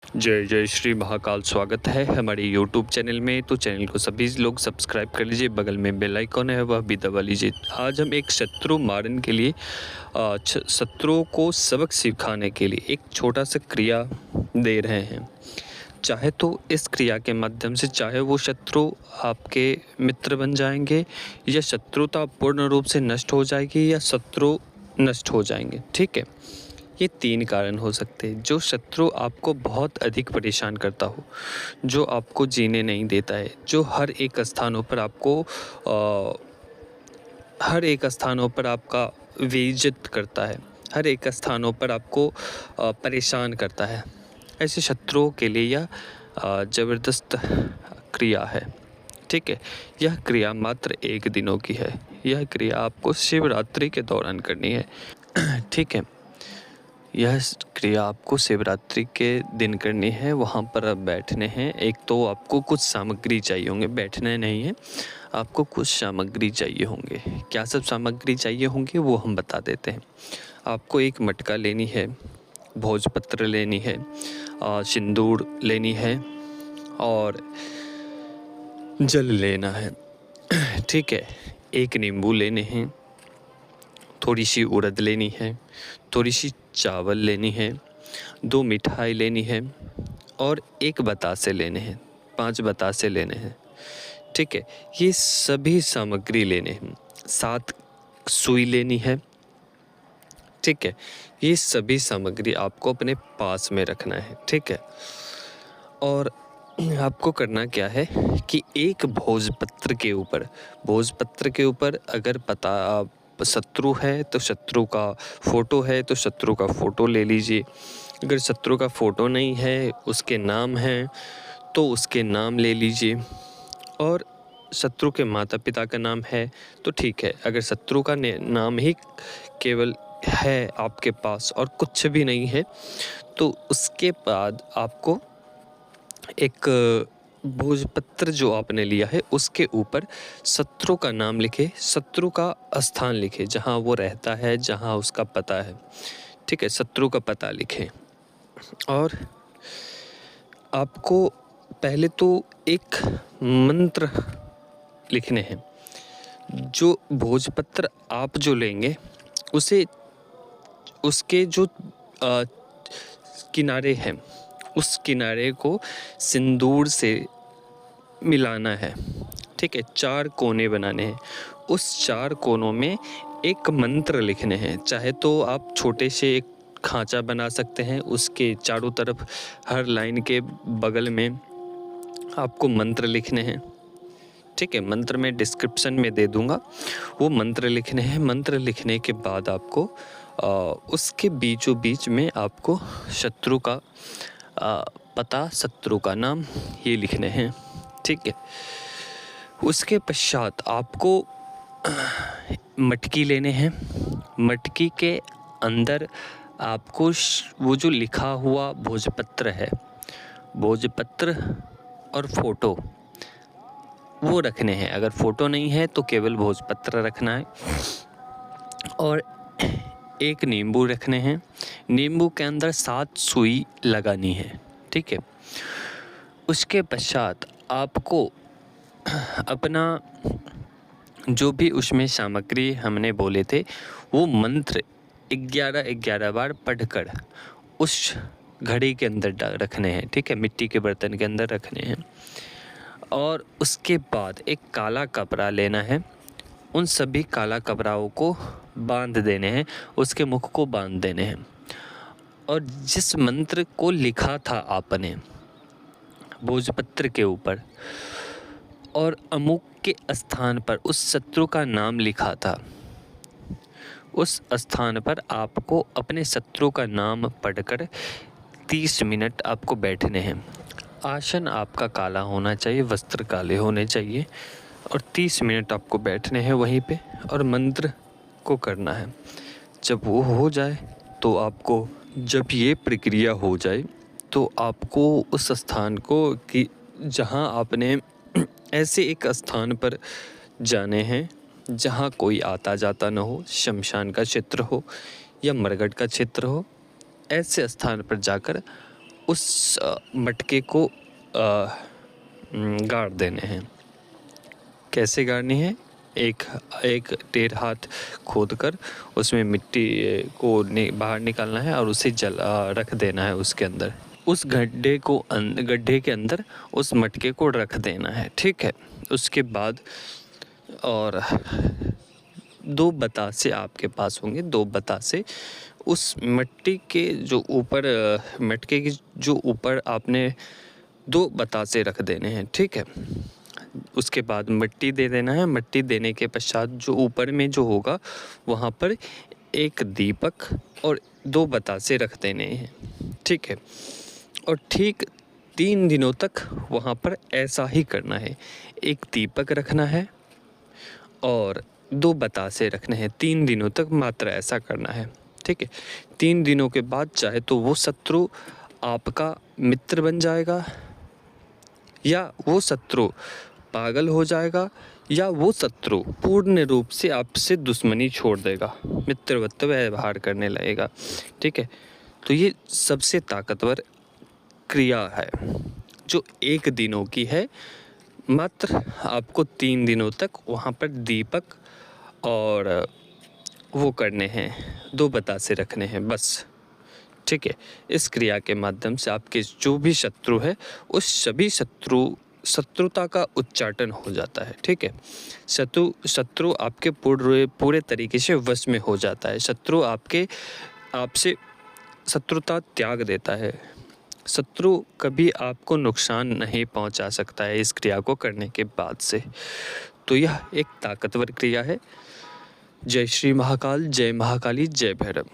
जय जय श्री महाकाल। स्वागत है हमारे यूट्यूब चैनल में। तो चैनल को सभी लोग सब्सक्राइब कर लीजिए, बगल में बेल आइकॉन है वह भी दबा लीजिए। आज हम एक शत्रु मारने के लिए शत्रुओं को सबक सिखाने के लिए एक छोटा सा क्रिया दे रहे हैं। चाहे तो इस क्रिया के माध्यम से चाहे वो शत्रु आपके मित्र बन जाएंगे, या शत्रुता पूर्ण रूप से नष्ट हो जाएगी, या शत्रु नष्ट हो जाएंगे। ठीक है, ये 3 कारण हो सकते हैं। जो शत्रु आपको बहुत अधिक परेशान करता हो, जो आपको जीने नहीं देता है, जो हर एक स्थानों पर आपका बेइज्जत करता है, हर एक स्थानों पर आपको परेशान करता है, ऐसे शत्रुओं के लिए यह ज़बरदस्त क्रिया है। ठीक है, यह क्रिया मात्र 1 दिनों की है। यह क्रिया आपको शिवरात्रि के दौरान करनी है। ठीक है, यह क्रिया आपको शिवरात्रि के दिन करनी है। वहाँ पर आप बैठने हैं। एक तो आपको कुछ सामग्री चाहिए होंगे, बैठने नहीं है, आपको कुछ सामग्री चाहिए होंगे। क्या सब सामग्री चाहिए होंगे वो हम बता देते हैं। आपको एक मटका लेनी है, भोजपत्र लेनी है, सिंदूर लेनी है और जल लेना है। ठीक है, एक नींबू लेने हैं, थोड़ी सी उड़द लेनी है, थोड़ी सी चावल लेनी है, 2 मिठाई लेनी है और 1 बतासे लेने हैं, 5 बतासे लेने हैं। ठीक है, ये सभी सामग्री लेने हैं। 7 सुई लेनी है। ठीक है, ये सभी सामग्री आपको अपने पास में रखना है। ठीक है, और आपको करना क्या है कि एक भोजपत्र के ऊपर अगर शत्रु है तो शत्रु का फ़ोटो है तो शत्रु का फ़ोटो ले लीजिए। अगर शत्रु का फ़ोटो नहीं है, उसके नाम हैं तो उसके नाम ले लीजिए। और शत्रु के माता पिता का नाम है तो ठीक है। अगर शत्रु का नाम ही केवल है आपके पास और कुछ भी नहीं है, तो उसके बाद आपको एक भोजपत्र जो आपने लिया है उसके ऊपर शत्रु का नाम लिखे, शत्रु का स्थान लिखे, जहाँ वो रहता है, जहाँ उसका पता है। ठीक है, शत्रु का पता लिखें। और आपको पहले तो एक मंत्र लिखने हैं। जो भोजपत्र आप जो लेंगे उसे उसके जो किनारे हैं, उस किनारे को सिंदूर से मिलाना है। ठीक है, 4 कोने बनाने हैं। उस 4 कोनों में एक मंत्र लिखने हैं। चाहे तो आप छोटे से एक खांचा बना सकते हैं, उसके चारों तरफ हर लाइन के बगल में आपको मंत्र लिखने हैं। ठीक है, मंत्र मैं डिस्क्रिप्शन में दे दूंगा, वो मंत्र लिखने हैं। मंत्र लिखने के बाद आपको उसके बीचों बीच में आपको शत्रु का पता, शत्रु का नाम ये लिखने हैं। ठीक है, उसके पश्चात आपको मटकी लेने हैं। मटकी के अंदर आपको वो जो लिखा हुआ भोजपत्र है, भोजपत्र और फोटो वो रखने हैं। अगर फोटो नहीं है तो केवल भोजपत्र रखना है। और एक नींबू रखने हैं। नींबू के अंदर 7 सुई लगानी है। ठीक है, उसके पश्चात आपको अपना जो भी उसमें सामग्री हमने बोले थे वो मंत्र 11 बार पढ़कर उस घड़ी के अंदर रखने हैं। ठीक है, मिट्टी के बर्तन के अंदर रखने हैं। और उसके बाद एक काला कपड़ा लेना है। उन सभी काला कपड़ाओं को बांध देने हैं, उसके मुख को बांध देने हैं। और जिस मंत्र को लिखा था आपने भोजपत्र के ऊपर और अमुक के स्थान पर उस शत्रु का नाम लिखा था, उस स्थान पर आपको अपने शत्रु का नाम पढ़कर 30 मिनट आपको बैठने हैं। आसन आपका काला होना चाहिए, वस्त्र काले होने चाहिए और 30 मिनट आपको बैठने हैं वहीं पे और मंत्र को करना है। जब वो हो जाए तो आपको, जब ये प्रक्रिया हो जाए तो आपको उस स्थान को कि जहाँ आपने ऐसे एक स्थान पर जाने हैं जहाँ कोई आता जाता न हो, शमशान का क्षेत्र हो या मरघट का क्षेत्र हो, ऐसे स्थान पर जाकर उस मटके को गाड़ देने हैं। कैसे गाड़नी है? एक टेढ़ हाथ खोदकर उसमें मिट्टी को बाहर निकालना है और उसे रख देना है उसके अंदर। उस गड्ढे के अंदर उस मटके को रख देना है, ठीक है। उसके बाद और 2 बतासे आपके पास होंगे, 2 बतासे उस मट्टी के जो ऊपर मटके के जो ऊपर आपने 2 बतासे रख देने हैं, ठीक है। उसके बाद मिट्टी दे देना है। मिट्टी देने के पश्चात जो ऊपर में जो होगा वहाँ पर एक दीपक और 2 बतासे रख देने हैं, ठीक है। और ठीक 3 दिनों तक वहाँ पर ऐसा ही करना है। एक दीपक रखना है और 2 बतासे रखने हैं। 3 दिनों तक मात्र ऐसा करना है, ठीक है। 3 दिनों के बाद चाहे तो वो शत्रु आपका मित्र बन जाएगा, या वो शत्रु पागल हो जाएगा, या वो शत्रु पूर्ण रूप से आपसे दुश्मनी छोड़ देगा, मित्रवत व्यवहार करने लगेगा, ठीक है। तो ये सबसे ताकतवर क्रिया है जो 1 दिनों की है। मात्र आपको 3 दिनों तक वहाँ पर दीपक और वो करने हैं, 2 बतासे रखने हैं बस, ठीक है। इस क्रिया के माध्यम से आपके जो भी शत्रु है उस सभी शत्रुता का उच्चाटन हो जाता है, ठीक है। शत्रु आपके पूरे तरीके से वश में हो जाता है। शत्रु आपसे शत्रुता त्याग देता है। शत्रु कभी आपको नुकसान नहीं पहुंचा सकता है इस क्रिया को करने के बाद से। तो यह एक ताकतवर क्रिया है। जय श्री महाकाल, जय महाकाली, जय भैरव।